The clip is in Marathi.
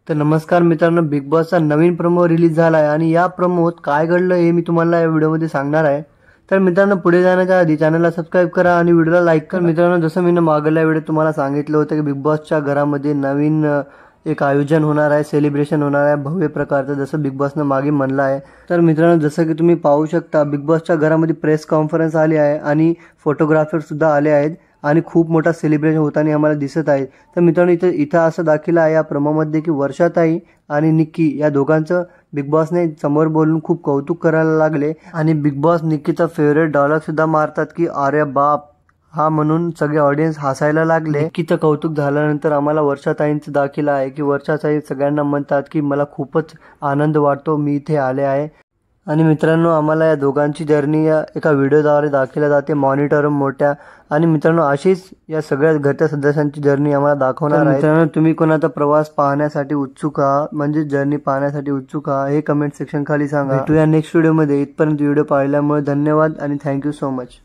तर नमस्कार मित्रांनो, बिग बॉसचा नवीन प्रोमो रिलीज झाला आहे आणि या प्रोमोत काय घडलं हे मी तुम्हाला या व्हिडिओमध्ये सांगणार आहे। तर मित्रांनो, पुढे जाण्याच्या आधी चॅनलला सबस्क्राइब करा आणि व्हिडिओला लाईक करा। मित्रांनो, जसं मी मागल्या व्हिडिओत तुम्हाला सांगितलं होतं की बिग बॉसच्या घरामध्ये नवीन एक आयोजन होणार आहे, सेलिब्रेशन होणार आहे भव्य प्रकारचं, जसं बिग बॉसनं मागे म्हणलं आहे। तर मित्रांनो, जसं की तुम्ही पाहू शकता बिग बॉसच्या घरामध्ये प्रेस कॉन्फरन्स आली आहे आणि फोटोग्राफर सुद्धा आले आहेत आणि खूप मोठा सेलिब्रेशन होताना आम्हाला दिसत आहे। तर मित्रांनो, इथं असं दाखवलं आहे या प्रोमोमध्ये की वर्षाताई आणि निक्की या दोघांचं बिग बॉसने समोर बोलून खूप कौतुक करायला लागले आणि बिग बॉस निक्कीचा फेवरेट डायलॉग सुद्धा मारतात की अरे बाप हा, म्हणून सगळे ऑडियन्स हसायला लागले। निक्कीचं कौतुक झाल्यानंतर आम्हाला वर्षाताईंचं दाखवलं आहे की वर्षाताई सगळ्यांना म्हणतात की मला खूपच आनंद वाटतो, मी इथे आले आहे। आणि मित्रांनो, आम्हाला या दोघांची जर्नी या एका व्हिडिओद्वारे दाखवली जाते मॉनिटर मोठ्या। आणि मित्रांनो, अशीच या सगळ्या घरच्या सदस्यांची जर्नी आम्हाला दाखवणार आहे। मित्रांनो, तुम्ही कोणाचा प्रवास पाहण्यासाठी उत्सुक आहात, म्हणजे जर्नी पाहण्यासाठी उत्सुक आहात, हे कमेंट सेक्शन खाली सांगा। भेटूया नेक्स्ट व्हिडिओमध्ये। इथपर्यंत व्हिडिओ पाहिल्यामुळे धन्यवाद आणि थँक्यू सो मच।